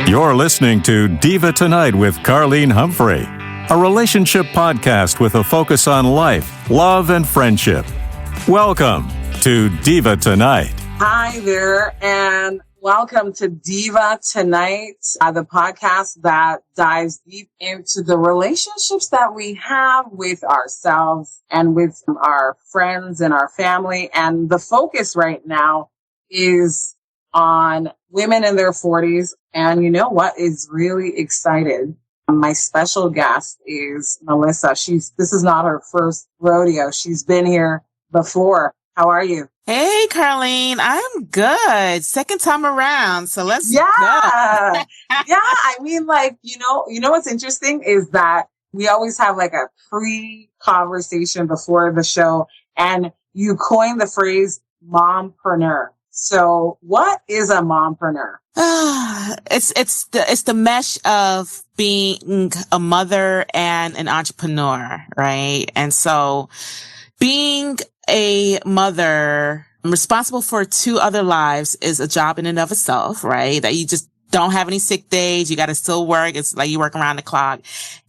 You're listening to Diva Tonight with Carlene Humphrey, a relationship podcast with a focus on life, love, and friendship. Welcome to Diva Tonight. Hi there, and welcome to Diva Tonight, the podcast that dives deep into the relationships that we have with ourselves and with our friends and our family. And the focus right now is on women in their 40s. And you know what is really excited? My special guest is Melissa. This is not her first rodeo. She's been here before. How are you? Hey, Carlene. I'm good. Second time around. So let's go. Yeah. I mean, like, you know what's interesting is that we always have like a pre-conversation before the show, and you coined the phrase mompreneur. So what is a mompreneur? It's the mesh of being a mother and an entrepreneur, right? And so being a mother responsible for two other lives is a job in and of itself, right? That you just don't have any sick days. You got to still work. It's like you work around the clock.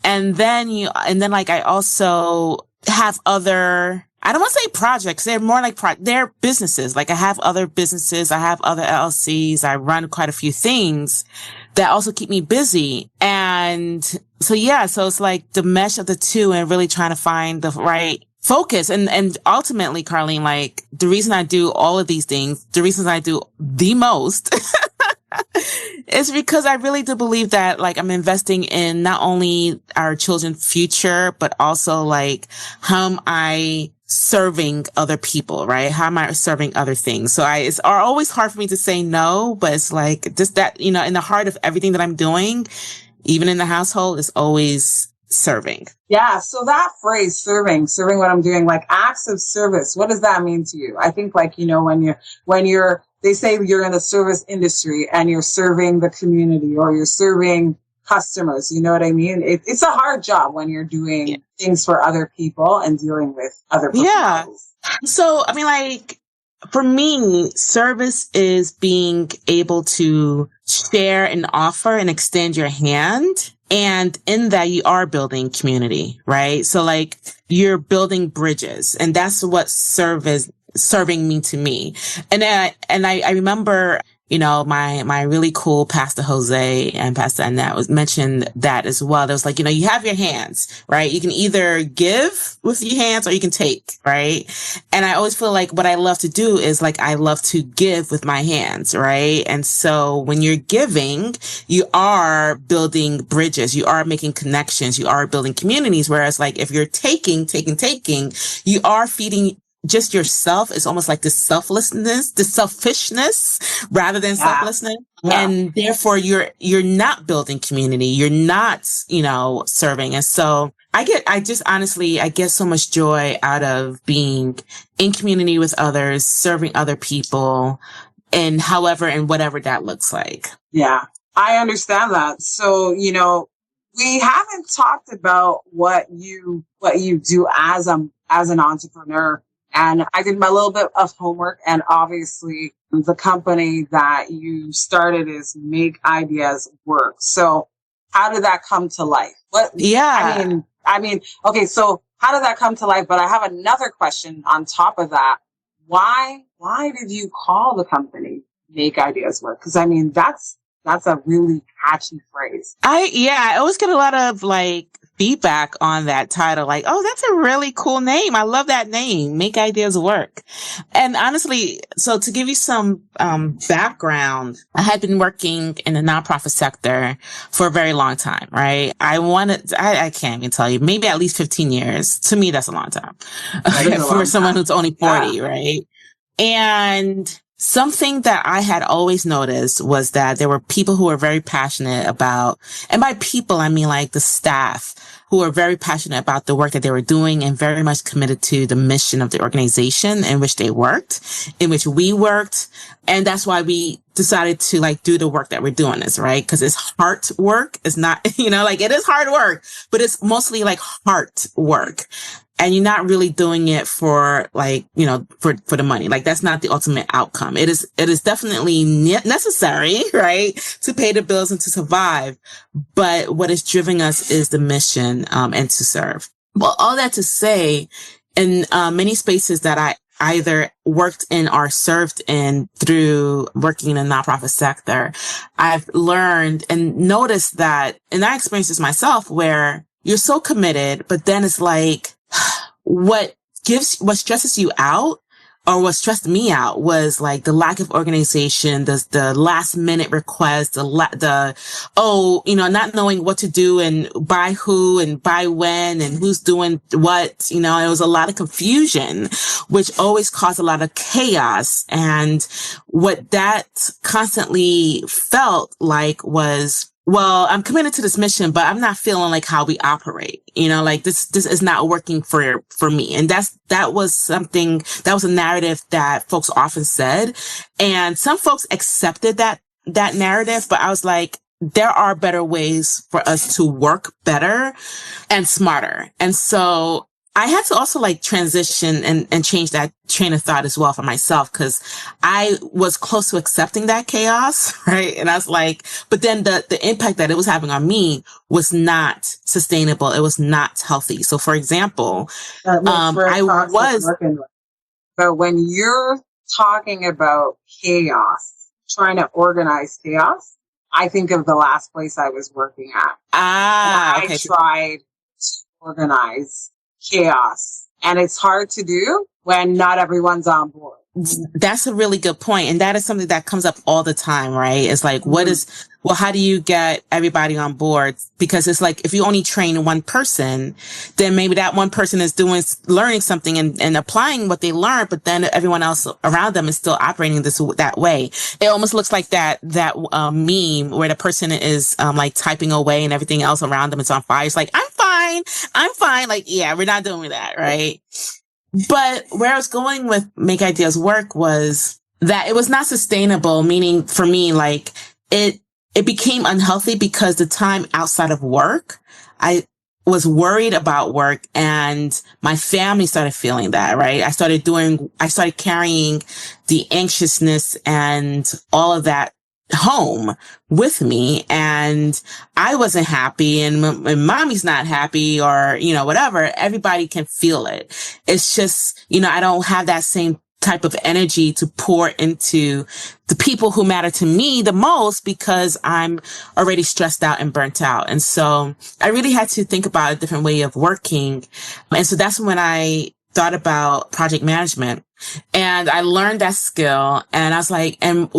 And then like I also have other, I don't want to say projects. They're more like they're businesses. Like I have other businesses. I have other LLCs. I run quite a few things that also keep me busy. And so, so it's like the mesh of the two and really trying to find the right focus. And ultimately, Carlene, like the reason I do all of these things, the reasons I do the most is because I really do believe that like I'm investing in not only our children's future, but also like how am I serving other people, right? How am I serving other things? So it's always hard for me to say no, but it's like just that, in the heart of everything that I'm doing, even in the household, is always serving. Yeah. So that phrase, serving what I'm doing, like acts of service, what does that mean to you? I think like, they say you're in the service industry and you're serving the community or you're serving customers. You know what I mean? It's a hard job when you're doing things for other people and dealing with other people. Yeah. So, I mean, like, for me, service is being able to share and offer and extend your hand. And in that, you are building community, right? So like you're building bridges, and that's what serving mean to me. And I remember, my really cool Pastor Jose and Pastor Annette mentioned that as well. There was like, you have your hands, right? You can either give with your hands or you can take, right? And I always feel like what I love to do is like, I love to give with my hands, right? And so when you're giving, you are building bridges, you are making connections, you are building communities. Whereas like if you're taking, you are feeding just yourself. Is almost like this selflessness, this selfishness rather than selflessness. Yeah. And therefore you're not building community. You're not, serving. And so I get so much joy out of being in community with others, serving other people, and whatever that looks like. Yeah, I understand that. So, we haven't talked about what you do as an entrepreneur. And I did my little bit of homework, and obviously the company that you started is Make Ideas Work. So how did that come to life? I mean, okay, so how did that come to life? But I have another question on top of that. Why did you call the company Make Ideas Work? Because I mean, that's a really catchy phrase. I always get a lot of like feedback on that title, like, oh, that's a really cool name. I love that name, Make Ideas Work. And honestly, so to give you some background, I had been working in the nonprofit sector for a very long time, right? I can't even tell you, maybe at least 15 years. To me, that's a long time for someone who's only 40, right? And something that I had always noticed was that there were people who were very passionate about, and by people, I mean like the staff, who were very passionate about the work that they were doing and very much committed to the mission of the organization in which they worked, in which we worked. And that's why we decided to like do the work that we're doing this, right? Because it's heart work. It's not, like it is hard work, but it's mostly like heart work. and you're not really doing it for like, for the money. Like that's not the ultimate outcome. It is definitely necessary, right, to pay the bills and to survive. But what is driving us is the mission, and to serve. Well, all that to say, in many spaces that I either worked in or served in through working in the nonprofit sector, I've learned and noticed that, and I experienced this myself, where you're so committed, but then it's like, what stresses you out, or what stressed me out, was like the lack of organization, the last minute requests, not knowing what to do and by who and by when and who's doing what. It was a lot of confusion, which always caused a lot of chaos. And what that constantly felt like was, well, I'm committed to this mission, but I'm not feeling like how we operate. Like this is not working for me. And that was a narrative that folks often said. And some folks accepted that narrative, but I was like, there are better ways for us to work better and smarter. And so I had to also like transition and change that train of thought as well for myself, because I was close to accepting that chaos, right? And I was like, but then the impact that it was having on me was not sustainable. It was not healthy. So for example, but when you're talking about chaos, trying to organize chaos, I think of the last place I was working at. I tried to organize chaos, and it's hard to do when not everyone's on board. That's a really good point. And that is something that comes up all the time, right? It's like, how do you get everybody on board? Because it's like, if you only train one person, then maybe that one person is learning something and applying what they learned, but then everyone else around them is still operating that way. It almost looks like that meme where the person is, like typing away and everything else around them is on fire. It's like, I'm fine. Like, yeah, we're not doing that, right? But where I was going with Make Ideas Work was that it was not sustainable, meaning for me, like it became unhealthy because the time outside of work, I was worried about work, and my family started feeling that, right? I started carrying the anxiousness and all of that home with me, and I wasn't happy, and mommy's not happy, or, whatever. Everybody can feel it. It's just, I don't have that same type of energy to pour into the people who matter to me the most, because I'm already stressed out and burnt out. And so I really had to think about a different way of working. And so that's when I thought about project management, and I learned that skill. And I was like, and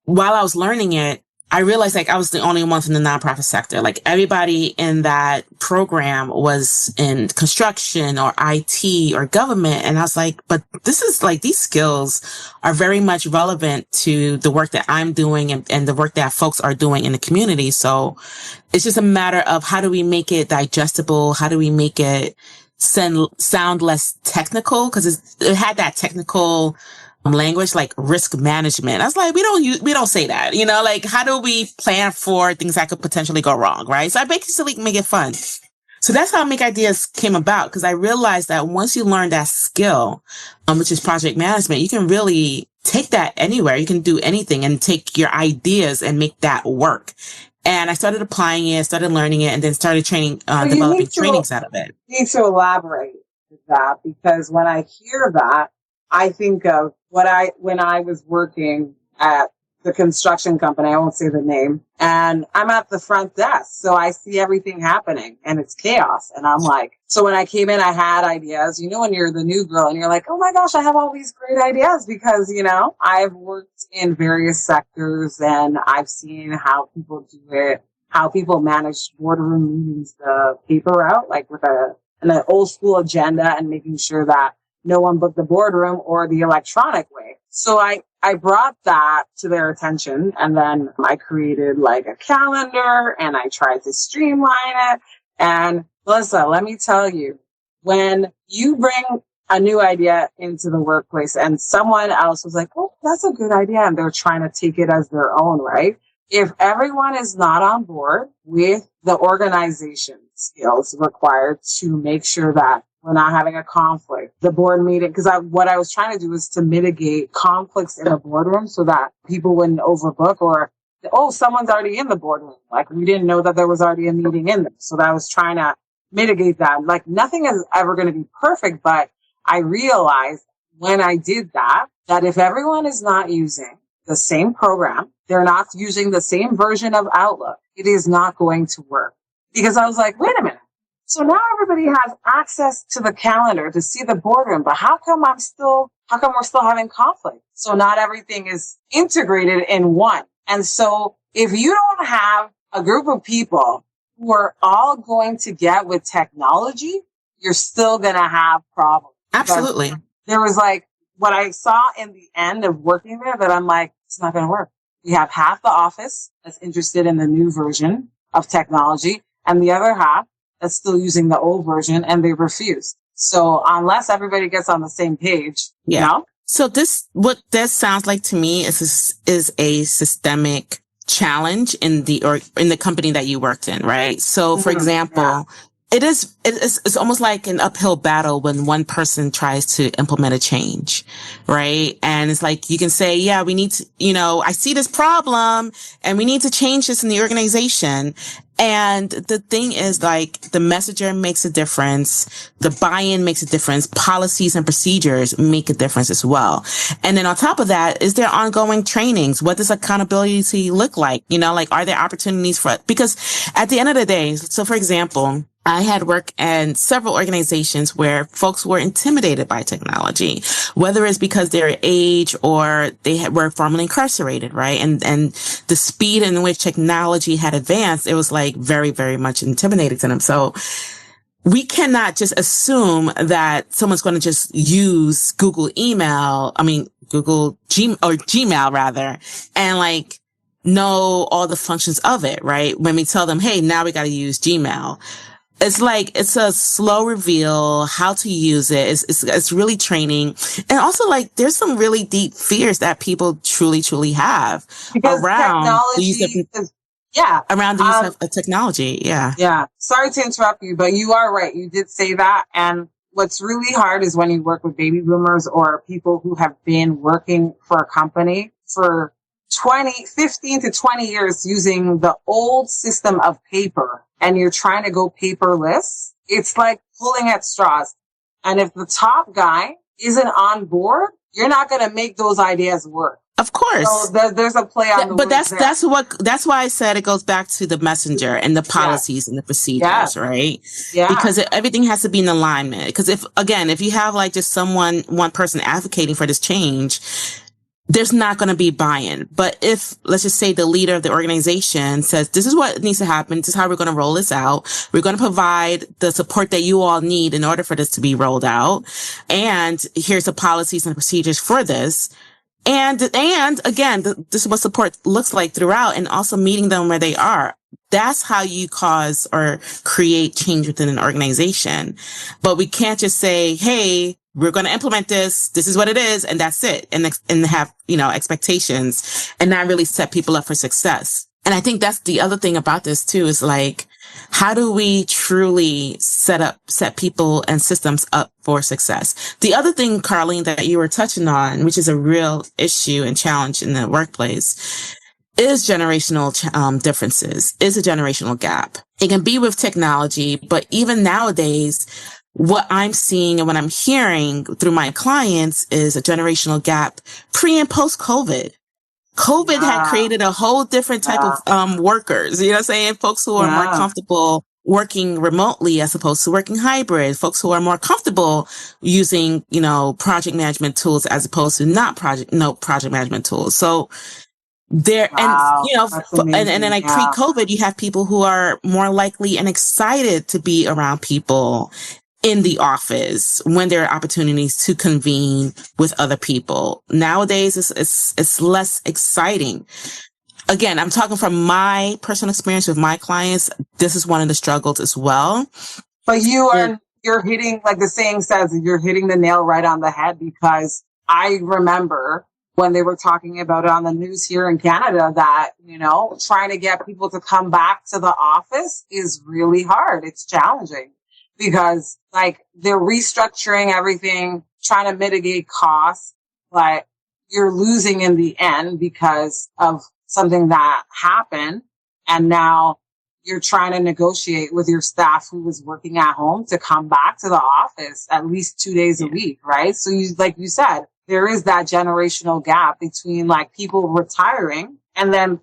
while I was learning it, I realized like I was the only one from the nonprofit sector. Like everybody in that program was in construction or IT or government. And I was like, but this is like, these skills are very much relevant to the work that I'm doing and the work that folks are doing in the community. So it's just a matter of how do we make it digestible? How do we make it sound less technical? Because it had that technical language like risk management. I was like, we don't say that, like how do we plan for things that could potentially go wrong, right? So I basically make it fun. So that's how Make Ideas came about, because I realized that once you learn that skill, which is project management, you can really take that anywhere. You can do anything and take your ideas and make that work. And I started applying it, started learning it, and then started developing trainings out of it. You need to elaborate with that, because when I hear that, I think of when I was working at the construction company, I won't say the name, and I'm at the front desk. So I see everything happening and it's chaos. And I'm like, so when I came in, I had ideas, when you're the new girl and you're like, oh my gosh, I have all these great ideas because, I've worked in various sectors and I've seen how people do it, how people manage boardroom meetings, the paper route, like with an old school agenda and making sure that no one booked the boardroom or the electronic way. So I brought that to their attention, and then I created like a calendar and I tried to streamline it. And Melissa, let me tell you, when you bring a new idea into the workplace and someone else was like, oh, that's a good idea, and they're trying to take it as their own, right? If everyone is not on board with the organization skills required to make sure that We're not having a conflict. The board meeting, because what I was trying to do was to mitigate conflicts in a boardroom so that people wouldn't overbook or, oh, someone's already in the boardroom. Like we didn't know that there was already a meeting in there. So I was trying to mitigate that. Like nothing is ever going to be perfect, but I realized when I did that if everyone is not using the same program, they're not using the same version of Outlook, it is not going to work. Because I was like, wait a minute. So now everybody has access to the calendar to see the boardroom, but how come we're still having conflict? So not everything is integrated in one. And so if you don't have a group of people who are all going to get with technology, you're still going to have problems. Absolutely. Because there was like what I saw in the end of working there that I'm like, it's not going to work. We have half the office that's interested in the new version of technology and the other half that's still using the old version and they refuse. So unless everybody gets on the same page, you know? So what this sounds like to me is a systemic challenge in the company that you worked in, right? So for example, it's almost like an uphill battle when one person tries to implement a change, right? And it's like, you can say, yeah, we need to, I see this problem and we need to change this in the organization. And the thing is, like, the messenger makes a difference. The buy-in makes a difference. Policies and procedures make a difference as well. And then on top of that, is there ongoing trainings? What does accountability look like? Are there opportunities because at the end of the day, so for example, I had worked in several organizations where folks were intimidated by technology, whether it's because their age or they were formerly incarcerated, right? And the speed in which technology had advanced, it was like very, very much intimidating to them. So we cannot just assume that someone's going to just use Google Gmail rather, and know all the functions of it, right? When we tell them, hey, now we got to use Gmail. It's a slow reveal how to use it. It's really training. And also there's some really deep fears that people truly have because around the use of technology. Yeah. Yeah. Sorry to interrupt you, but you are right. You did say that. And what's really hard is when you work with baby boomers or people who have been working for a company for 15 to 20 years using the old system of paper and you're trying to go paperless. It's like pulling at straws. And if the top guy isn't on board, you're not going to make those ideas work. Of course. So there's a play on the but words that's why I said it goes back to the messenger and the policies and the procedures, right? Yeah. Because everything has to be in alignment. Because if you have just one person advocating for this change, there's not going to be buy-in. But if, let's just say, the leader of the organization says, this is what needs to happen, this is how we're going to roll this out, we're going to provide the support that you all need in order for this to be rolled out, and here's the policies and procedures for this, and again, this is what support looks like throughout, and also meeting them where they are. That's how you cause or create change within an organization. But we can't just say, hey, we're going to implement this. This is what it is. And that's it. And have, expectations and not really set people up for success. And I think that's the other thing about this too, is how do we truly set people and systems up for success? The other thing, Carlene, that you were touching on, which is a real issue and challenge in the workplace, is generational differences, is a generational gap. It can be with technology, but even nowadays, what I'm seeing and what I'm hearing through my clients is a generational gap pre and post COVID. COVID had created a whole different type of workers, you know what I'm saying? Folks who are more comfortable working remotely as opposed to working hybrid, folks who are more comfortable using, project management tools as opposed to project management tools. So there, and then pre-COVID, you have people who are more likely and excited to be around people in the office when there are opportunities to convene with other people. Nowadays, it's less exciting. Again, I'm talking from my personal experience with my clients. This is one of the struggles as well. But you're hitting, like the saying says, you're hitting the nail right on the head, because I remember when they were talking about it on the news here in Canada that, trying to get people to come back to the office is really hard. It's challenging. because like they're restructuring everything, trying to mitigate costs, but you're losing in the end because of something that happened. And now you're trying to negotiate with your staff who was working at home to come back to the office at least 2 days a week, right? So you, like you said, there is that generational gap between like people retiring and then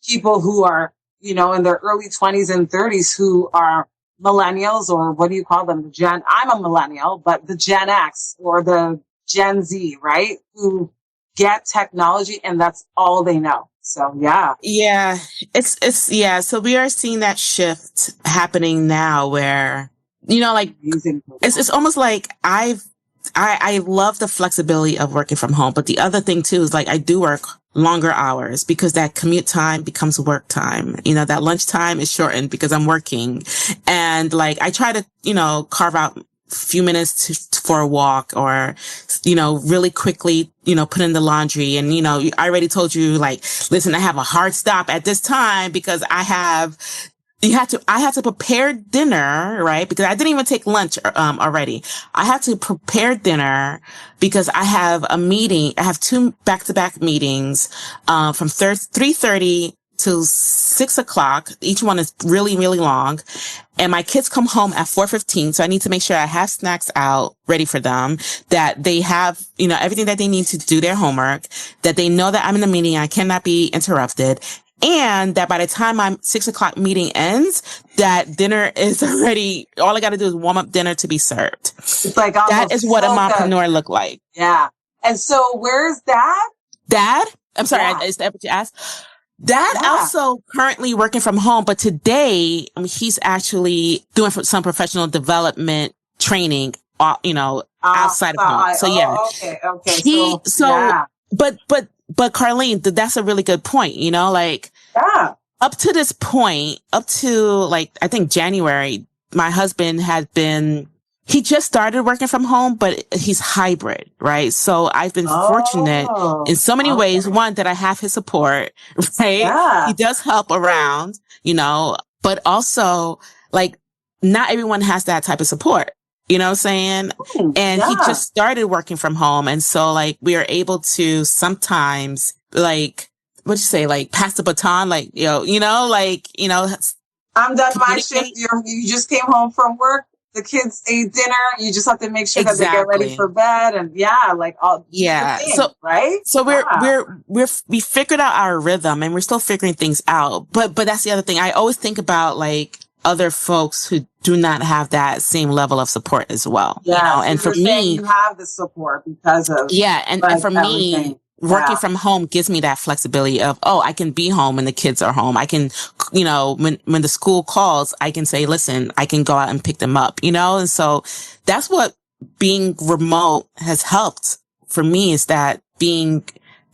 people who are, you know, in their early 20s and 30s who are millennials, or what do you call them? I'm a millennial, but the Gen X or the Gen Z, right? Who get technology and that's all they know. So yeah. Yeah, yeah. So we are seeing that shift happening now where, you know, like it's almost like I love the flexibility of working from home. But the other thing too is like I do work longer hours because that commute time becomes work time. You know, that lunch time is shortened because I'm working. And like I try to, you know, carve out few minutes for a walk, or, you know, really quickly, you know, put in the laundry. And, you know, I already told you, like, listen, I have a hard stop at this time because I have to prepare dinner, right? Because I didn't even take lunch, already. I have to prepare dinner because I have a meeting. I have 2 back-to-back meetings, from 3:30 to 6 o'clock. Each one is really, really long. And my kids come home at 4:15. So I need to make sure I have snacks out ready for them, that they have, you know, everything that they need to do their homework, that they know that I'm in a meeting. I cannot be interrupted. And that by the time my 6 o'clock meeting ends, that dinner is already, all I got to do is warm up dinner to be served. It's like that is what a mompreneur look like. Yeah. And so where's Dad? Dad? I'm sorry. Yeah. Is that what you asked? Dad also currently working from home, but today, I mean, he's actually doing some professional development training, you know, outside of home. So yeah. Okay. But Carlene, that's a really good point. You know, like up to this point, up to like, I think January, my husband he just started working from home, but he's hybrid, right? So I've been fortunate in so many ways. One, that I have his support, right? Yeah. He does help around, you know, but also like not everyone has that type of support. You know what I'm saying? And he just started working from home. And so like we are able to sometimes like, what'd you say? Like pass the baton, like, I'm done my shift. You just came home from work. The kids ate dinner. You just have to make sure that they get ready for bed, and right. So we figured out our rhythm, and we're still figuring things out. But that's the other thing. I always think about like other folks who do not have that same level of support as well. Yeah, you know? So and for me, you have the support because of and for everything. Me. Working from home gives me that flexibility of, I can be home when the kids are home. I can, you know, when the school calls, I can say, listen, I can go out and pick them up, you know? And so that's what being remote has helped for me, is that being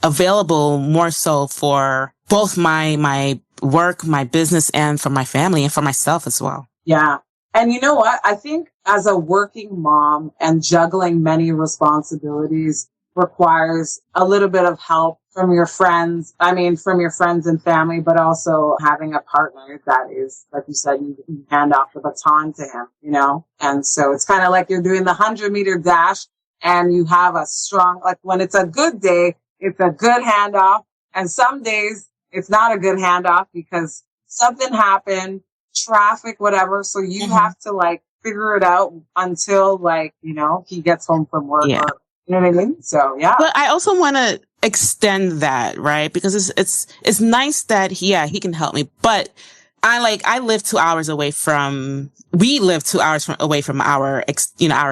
available more so for both my work, my business, and for my family and for myself as well. Yeah. And you know what? I think as a working mom and juggling many responsibilities requires a little bit of help from your friends. I mean, from your friends and family, but also having a partner that is, like you said, you hand off the baton to him, you know? And so it's kind of like you're doing the 100-meter dash and you have a strong, like when it's a good day, it's a good handoff. And some days it's not a good handoff because something happened, traffic, whatever. So you have to like figure it out until like, you know, he gets home from work or, you know what I mean? So, yeah. But I also want to extend that, right? Because it's nice that he can help me. But I live 2 hours away we live 2 hours away from our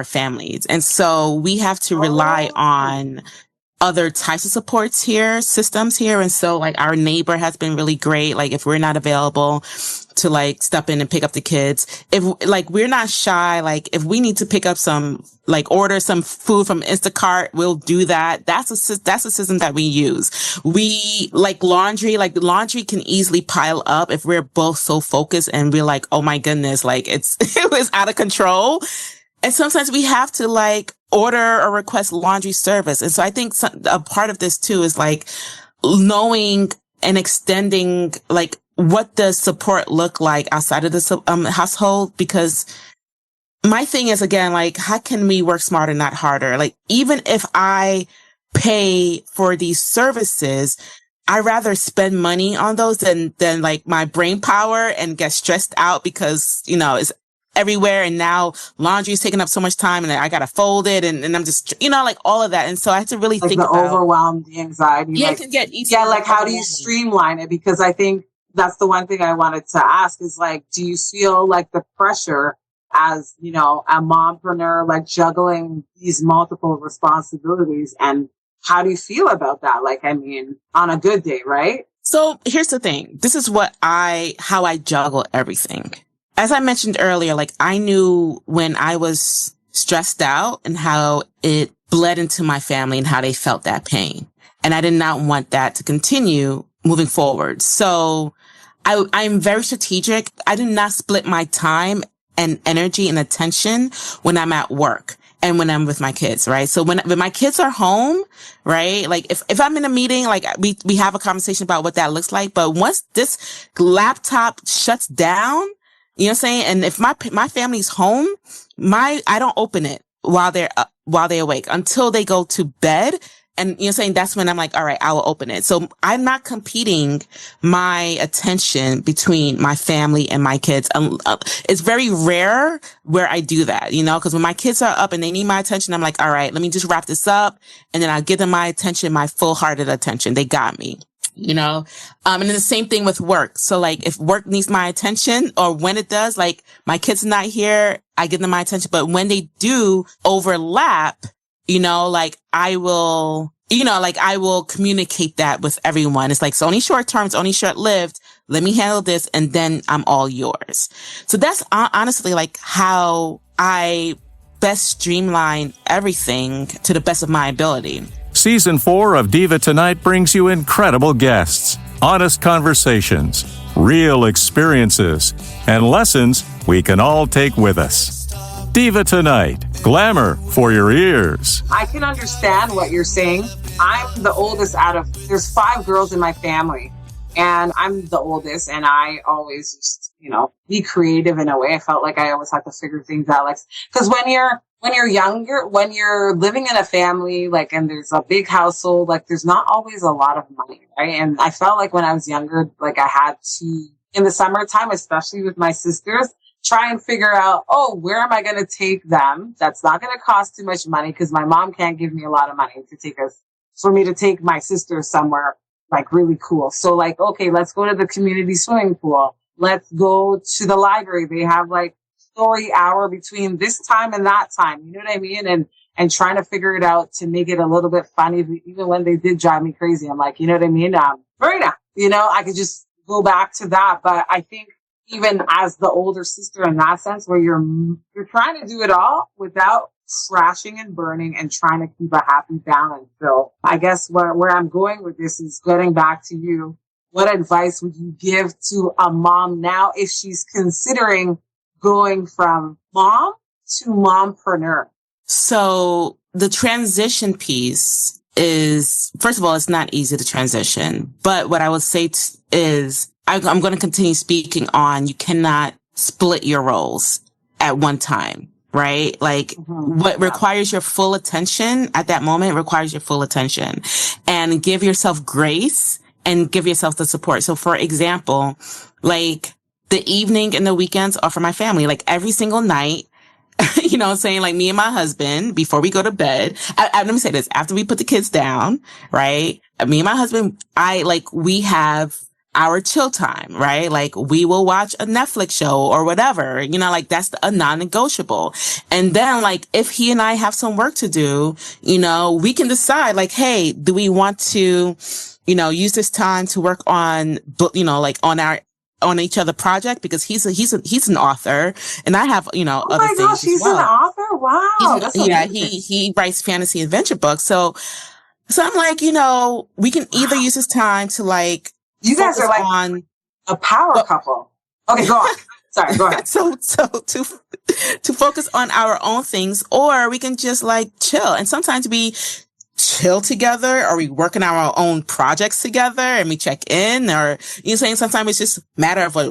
families. And so we have to rely on other types of systems here. And so like our neighbor has been really great. Like if we're not available to like step in and pick up the kids, if like we're not shy, like if we need to pick up order some food from Instacart, we'll do that. That's a system that we use. We like laundry can easily pile up if we're both so focused and we're like, oh my goodness, like it was out of control. And sometimes we have to like order or request laundry service. And so I think a part of this too is like knowing and extending like what does support look like outside of the household, because my thing is, again, like, how can we work smarter, not harder? Like, even if I pay for these services, I rather spend money on those than like my brain power and get stressed out because, it's everywhere. And now laundry is taking up so much time and I got to fold it. And I'm just, like all of that. And so I have to really like think the about overwhelm, the anxiety. Yeah, like, it can get easy. Yeah, like how do you streamline it? Because I think that's the one thing I wanted to ask is like, do you feel like the pressure as, a mompreneur, like juggling these multiple responsibilities, and how do you feel about that? Like, I mean, on a good day, right? So here's the thing. This is how I juggle everything. As I mentioned earlier, like I knew when I was stressed out and how it bled into my family and how they felt that pain. And I did not want that to continue moving forward. So I'm very strategic. I do not split my time and energy and attention when I'm at work and when I'm with my kids, right? So when my kids are home, right? Like if I'm in a meeting, like we have a conversation about what that looks like. But once this laptop shuts down, you know what I'm saying? And if my family's home, I don't open it while they're awake until they go to bed. And you know what I'm saying? That's when I'm like, all right, I will open it. So I'm not competing my attention between my family and my kids. It's very rare where I do that, because when my kids are up and they need my attention, I'm like, all right, let me just wrap this up. And then I'll give them my attention, my full-hearted attention. They got me. And then the same thing with work. So like if work needs my attention or when it does, like my kids are not here, I give them my attention. But when they do overlap, like I will communicate that with everyone. It's like, it's only short term, it's only short lived. Let me handle this. And then I'm all yours. So that's honestly like how I best streamline everything to the best of my ability. Season 4 of Diva Tonight brings you incredible guests, honest conversations, real experiences, and lessons we can all take with us. Diva Tonight, glamour for your ears. I can understand what you're saying. I'm the oldest there's 5 girls in my family, and I'm the oldest, and I always just, be creative in a way. I felt like I always had to figure things out. Like, because when you're younger, when you're living in a family, like, and there's a big household, like, there's not always a lot of money, right? And I felt like when I was younger, like, I had to, in the summertime, especially with my sisters, try and figure out, where am I going to take them? That's not going to cost too much money because my mom can't give me a lot of money for me to take my sister somewhere like really cool. So like, okay, let's go to the community swimming pool. Let's go to the library. They have like story hour between this time and that time. You know what I mean? And trying to figure it out to make it a little bit funny, even when they did drive me crazy. I'm like, you know what I mean? Marina, I could just go back to that. But I think even as the older sister in that sense, where you're trying to do it all without crashing and burning and trying to keep a happy balance. So I guess where I'm going with this is getting back to you. What advice would you give to a mom now if she's considering going from mom to mompreneur? So the transition piece is, first of all, it's not easy to transition. But what I would say is I'm going to continue speaking on you cannot split your roles at one time, right? Like what requires your full attention at that moment requires your full attention, and give yourself grace and give yourself the support. So for example, like the evening and the weekends are for my family. Like every single night, you know what I'm saying? Like me and my husband, before we go to bed, let me say this, after we put the kids down, right? Me and my husband, we have our chill time, right? Like we will watch a Netflix show or whatever, like that's a non-negotiable. And then like if he and I have some work to do, we can decide like, hey, do we want to, use this time to work on, on each other project, because he's an author and I have, other things. Oh my gosh, he's an author? Wow. He writes fantasy adventure books. So I'm like, we can either use this time to like, you guys are like a power couple. Okay, go on. Sorry, go ahead. So to focus on our own things, or we can just like chill. And sometimes we chill together? Are we working on our own projects together and we check in? Or, you know, saying sometimes it's just a matter of like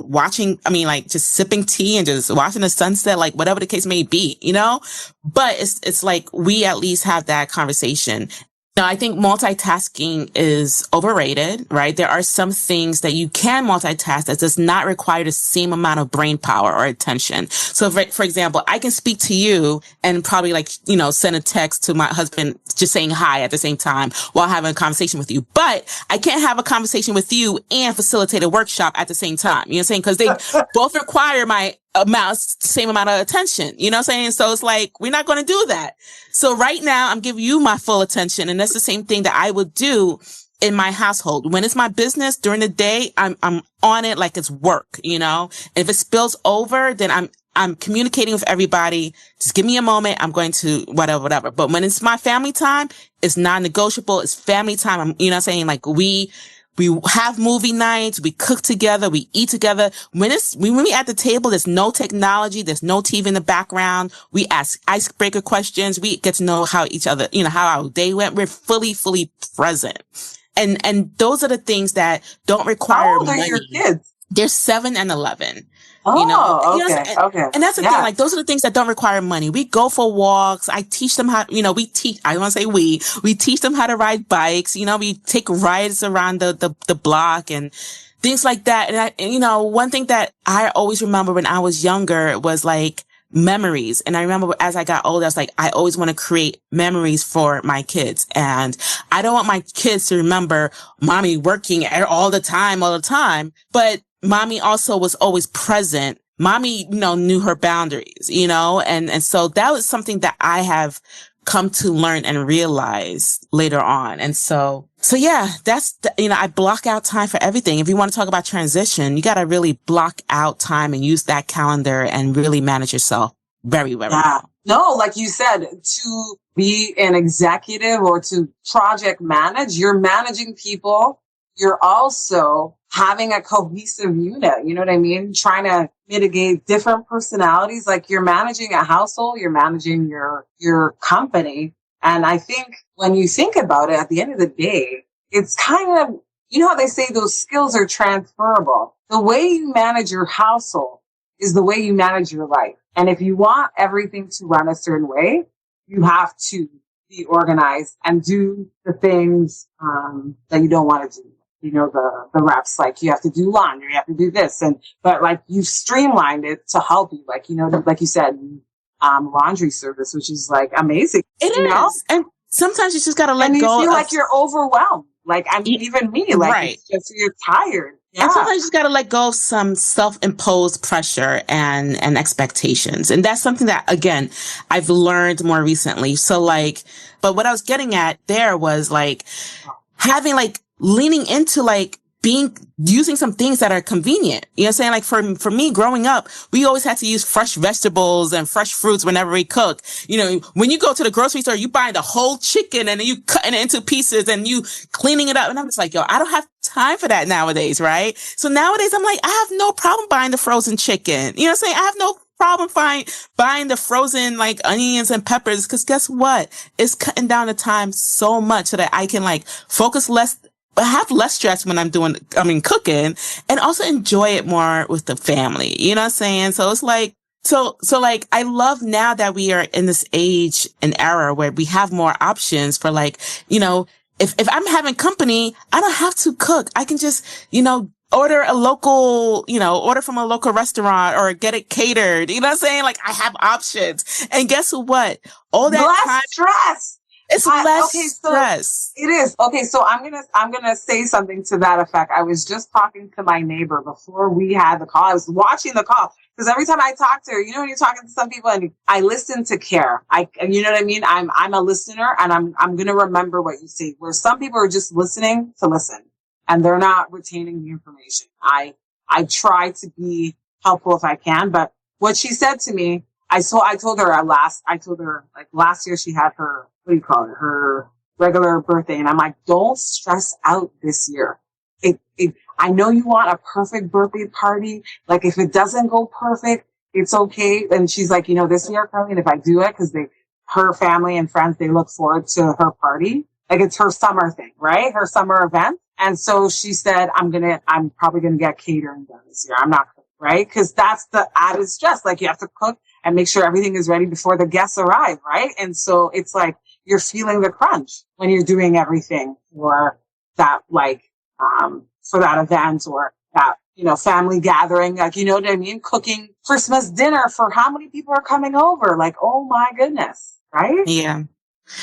like just sipping tea and just watching the sunset, like whatever the case may be, you know? But it's like we at least have that conversation. Now, I think multitasking is overrated, right? There are some things that you can multitask that does not require the same amount of brain power or attention. So, for example, I can speak to you and probably like, you know, send a text to my husband just saying hi at the same time while having a conversation with you. But I can't have a conversation with you and facilitate a workshop at the same time. You know what I'm saying? Because they both require my same amount of attention. You know what I'm saying? So it's like, we're not going to do that. So right now I'm giving you my full attention. And that's the same thing that I would do in my household. When it's my business during the day, I'm on it like it's work, you know? If it spills over, then I'm communicating with everybody. Just give me a moment. I'm going to whatever. But when it's my family time, it's non-negotiable. It's family time. You know what I'm saying? Like we have movie nights, we cook together, we eat together. When we at the table, there's no technology, there's no TV in the background. We ask icebreaker questions. We get to know how each other, you know, how our day went. We're fully present. And those are the things that don't require How old money. are your kids? They're 7 and 11. Oh, you know, okay. And that's the thing. Like, those are the things that don't require money. We go for walks. I teach them how, you know, we teach them how to ride bikes. You know, we take rides around the block and things like that. And you know, one thing that I always remember when I was younger was like memories. And I remember as I got older, I was like, I always want to create memories for my kids. And I don't want my kids to remember mommy working all the time, but mommy also was always present. Mommy, you know, knew her boundaries, you know, and so that was something that I have come to learn and realize later on. And so yeah, you know, I block out time for everything. If you want to talk about transition, you got to really block out time and use that calendar and really manage yourself very, very well. No, like you said, to be an executive or to project manage, you're managing people. You're also having a cohesive unit. You know what I mean? Trying to mitigate different personalities. Like you're managing a household, you're managing your company. And I think when you think about it, at the end of the day, it's kind of, you know how they say those skills are transferable. The way you manage your household is the way you manage your life. And if you want everything to run a certain way, you have to be organized and do the things that you don't want to do. You know, the reps, like you have to do laundry, you have to do this. But like you've streamlined it to help you. Like, you know, like you said, laundry service, which is like amazing. It is. Know? And sometimes you just got to let go. And you feel like you're overwhelmed. Like, I mean, even me, like, right. It's just, you're tired. Yeah. And sometimes you just got to let go of some self-imposed pressure and expectations. And that's something that, again, I've learned more recently. So like, but what I was getting at there was like having like, leaning into like using some things that are convenient. You know what I'm saying? Like for me growing up, we always had to use fresh vegetables and fresh fruits whenever we cook. You know, when you go to the grocery store, you buy the whole chicken and then you cutting it into pieces and you cleaning it up. And I'm just like, yo, I don't have time for that nowadays, right? So nowadays I'm like, I have no problem buying the frozen chicken. You know what I'm saying? I have no problem buying the frozen like onions and peppers, because guess what? It's cutting down the time so much so that I can like focus less, have less stress when I'm cooking, and also enjoy it more with the family. You know what I'm saying? So it's like, so like, I love now that we are in this age and era where we have more options for like, you know, if I'm having company, I don't have to cook. I can just, you know, order from a local restaurant or get it catered. You know what I'm saying? Like I have options. And guess what? All that less stress. It's less stress. It is. Okay, so I'm gonna say something to that effect. I was just talking to my neighbor before we had the call. I was watching the call because every time I talk to her, you know, when you're talking to some people and I listen to care. You know what I mean? I'm a listener and I'm gonna remember what you say. Where some people are just listening to listen and they're not retaining the information. I try to be helpful if I can, but what she said to me, I told her like last year she had her, what do you call it? Her regular birthday. And I'm like, don't stress out this year. I know you want a perfect birthday party. Like if it doesn't go perfect, it's okay. And she's like, you know, this year, Carly, and if I do it, cause her family and friends, they look forward to her party. like it's her summer thing, right? Her summer event. And so she said, I'm probably going to get catering done this year. I'm not cooking, right? Cause that's the added stress. Like you have to cook and make sure everything is ready before the guests arrive, right? And so it's like you're feeling the crunch when you're doing everything for that, like, for that event or that, family gathering. Like, you know what I mean? Cooking Christmas dinner for how many people are coming over? Like, oh my goodness, right? Yeah.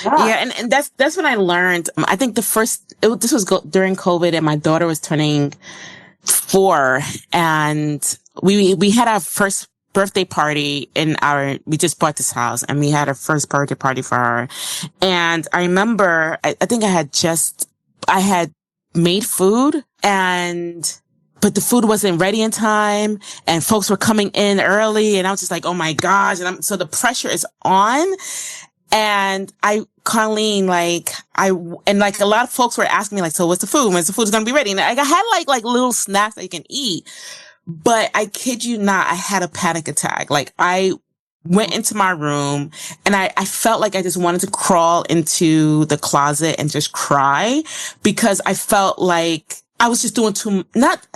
Yeah. Yeah. And that's when I learned, I think this was during COVID and my daughter was turning 4 and we had our first birthday party we just bought this house and we had our first birthday party for her. And I remember, I think I had made food but the food wasn't ready in time and folks were coming in early and I was just like, oh my gosh. And so the pressure is on. And Colleen, a lot of folks were asking me like, so what's the food? When's the food's going to be ready? And I had like little snacks that you can eat, but I kid you not, I had a panic attack. Like I went into my room and I felt like I just wanted to crawl into the closet and just cry because I felt like I was just doing that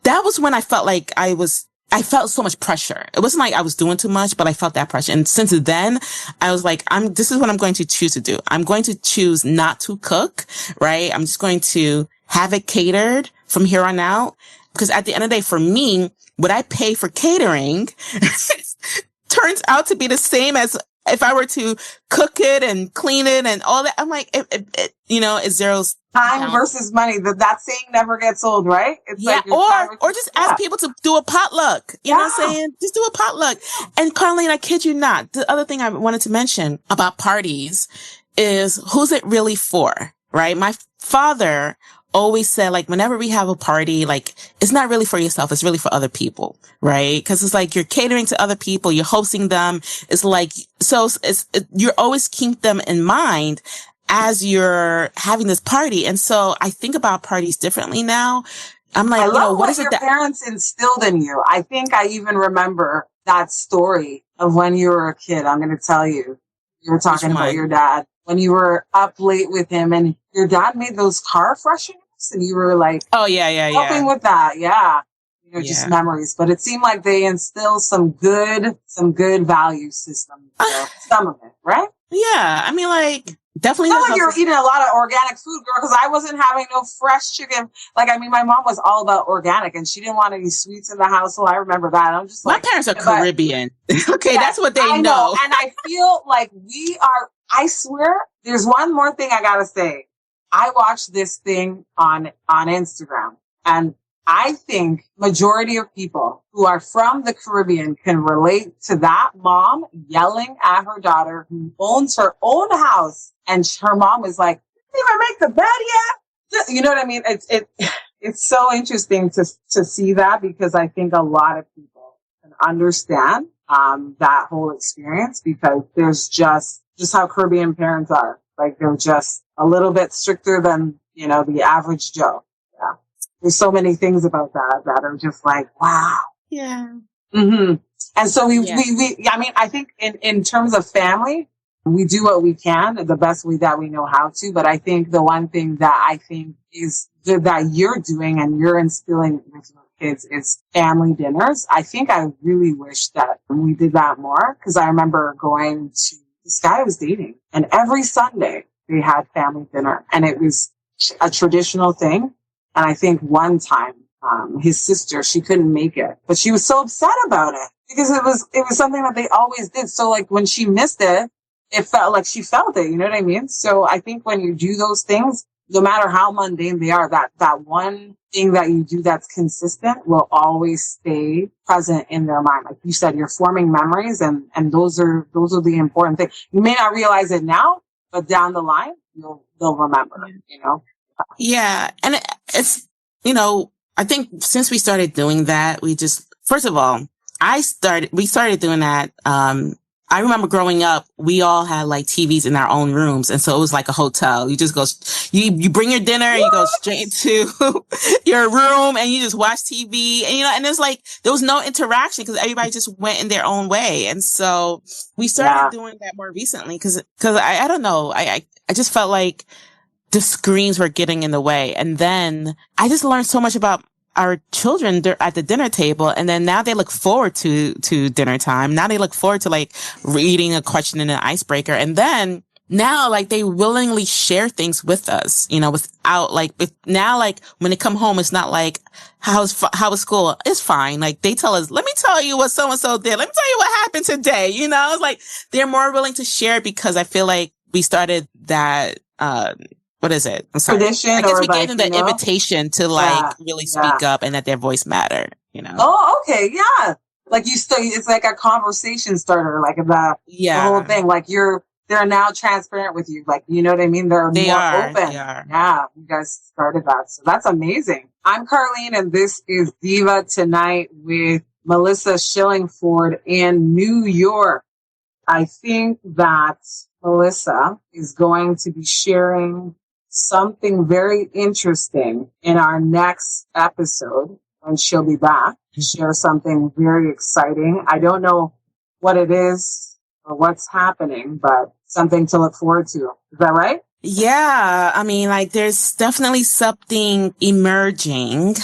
was when I felt like I felt so much pressure. It wasn't like I was doing too much, but I felt that pressure. And since then, I was like, this is what I'm going to choose to do. I'm going to choose not to cook, right? I'm just going to have it catered from here on out. Because at the end of the day, for me, what I pay for catering turns out to be the same as if I were to cook it and clean it and all that. I'm like, it zeroes time versus money. That saying never gets old, right? It's or just ask people to do a potluck. You know what I'm saying? Just do a potluck. And Carlene, I kid you not. The other thing I wanted to mention about parties is who's it really for, right? My father always said, like, whenever we have a party, like, it's not really for yourself. It's really for other people, right? Cause it's like you're catering to other people. You're hosting them. It's like, you're always keep them in mind as you're having this party. And so I think about parties differently now. I'm like, I love what is it your that parents instilled in you? I think I even remember that story of when you were a kid. I'm going to tell you, you were talking about your dad when you were up late with him and your dad made those car fresheners and you were like, oh yeah, helping with that. Yeah. Just memories, but it seemed like they instilled some good value system. Some of it, right? Yeah. I mean, like, definitely. Not like you're eating a lot of organic food, girl, because I wasn't having no fresh chicken. Like, I mean, my mom was all about organic and she didn't want any sweets in the house. So I remember that. I'm just like, my parents are Caribbean. Okay. That's what they know. And I feel like I swear there's one more thing I got to say. I watched this thing on Instagram and I think majority of people who are from the Caribbean can relate to that mom yelling at her daughter who owns her own house. And her mom is like, didn't even make the bed yet. You know what I mean? It's so interesting to see that because I think a lot of people can understand, that whole experience because there's just how Caribbean parents are. Like they're just a little bit stricter than, the average Joe. Yeah. There's so many things about that are just like, wow. Yeah. Mm-hmm. And so I think in terms of family, we do what we can the best way that we know how to. But I think the one thing that I think is good that you're doing and you're instilling with your kids is family dinners. I think I really wish that we did that more because I remember going to this guy I was dating and every Sunday they had family dinner and it was a traditional thing. And I think one time, his sister, she couldn't make it, but she was so upset about it because it was something that they always did. So like when she missed it, it felt like she felt it. You know what I mean? So I think when you do those things, no matter how mundane they are, that one thing that you do that's consistent will always stay present in their mind. Like you said, you're forming memories and those are the important things. You may not realize it now, but down the line, they'll remember, Yeah. And it's, I think since we started doing that, first of all, we started doing that. I remember growing up, we all had like TVs in our own rooms. And so it was like a hotel. You just go, you bring your dinner, you go straight to your room and you just watch TV. And, and there's like, there was no interaction because everybody just went in their own way. And so we started doing that more recently because I don't know. I just felt like the screens were getting in the way. And then I just learned so much about our children at the dinner table. And then now they look forward to dinner time. Now they look forward to like reading a question in an icebreaker. And then now, like, they willingly share things with us, you know, without like, now, like, when they come home, it's not like, how was school? It's fine. Like, they tell us, let me tell you what so-and-so did. Let me tell you what happened today. You know, it's like, they're more willing to share because I feel like we started that, what is it? I'm sorry. Tradition, I guess or we like, gave them the invitation to like really speak up and that their voice mattered, you know? Oh, okay. Yeah. Like it's like a conversation starter, like the whole thing. Like they're now transparent with you. Like, you know what I mean? They're more open. They are. Yeah. You guys started that. So that's amazing. I'm Carlene, and this is Diva Tonight with Melissa Shillingford in New York. I think that Melissa is going to be sharing something very interesting in our next episode, and she'll be back to share something very exciting. I don't know what it is or what's happening, but something to look forward to. Is that right? Yeah. I mean, like, there's definitely something emerging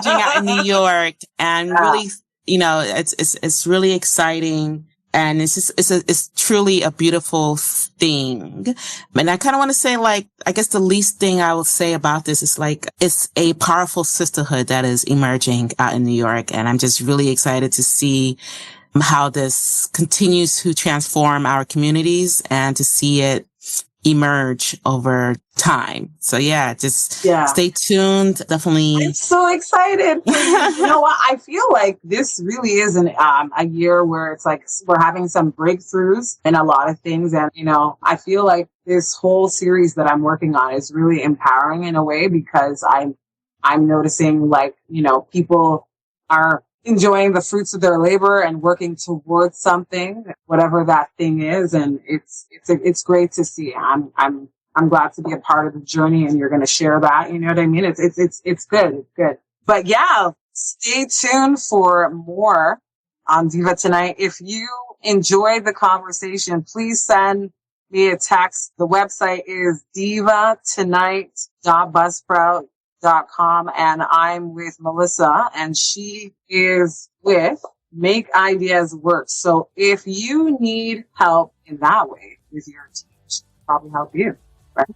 out in New York, and really, you know, it's really exciting. And it's truly a beautiful thing. And I kind of want to say, like, I guess the least thing I will say about this is like, it's a powerful sisterhood that is emerging out in New York. And I'm just really excited to see how this continues to transform our communities and to see it emerge over time. So yeah, stay tuned. Definitely. I'm so excited. You know what? I feel like this really is a year where it's like we're having some breakthroughs in a lot of things. And, you know, I feel like this whole series that I'm working on is really empowering in a way, because I'm noticing, like, you know, people are enjoying the fruits of their labor and working towards something, whatever that thing is. And it's great to see. I'm glad to be a part of the journey, and you're going to share that. You know what I mean? It's good. It's good. But yeah, stay tuned for more on Diva Tonight. If you enjoyed the conversation, please send me a text. The website is divatonight.buzzsprout.com, and I'm with Melissa, and she is with Make Ideas Work. So if you need help in that way with your team, she can probably help you. Right?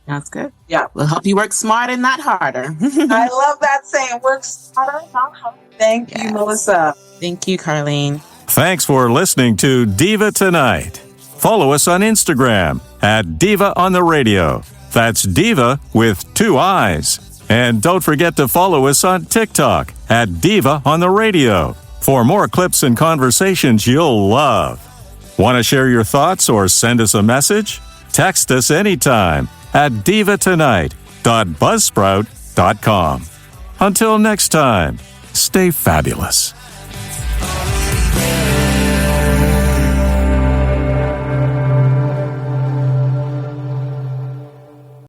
That's good. Yeah. We'll help you work smarter, not harder. I love that saying, work smarter, not harder. Thank you, Melissa. Thank you, Carlene. Thanks for listening to Diva Tonight. Follow us on Instagram at Diva on the Radio. That's Diva with 2 I's. And don't forget to follow us on TikTok at Diva on the Radio for more clips and conversations you'll love. Want to share your thoughts or send us a message? Text us anytime at divatonight.buzzsprout.com. Until next time, stay fabulous.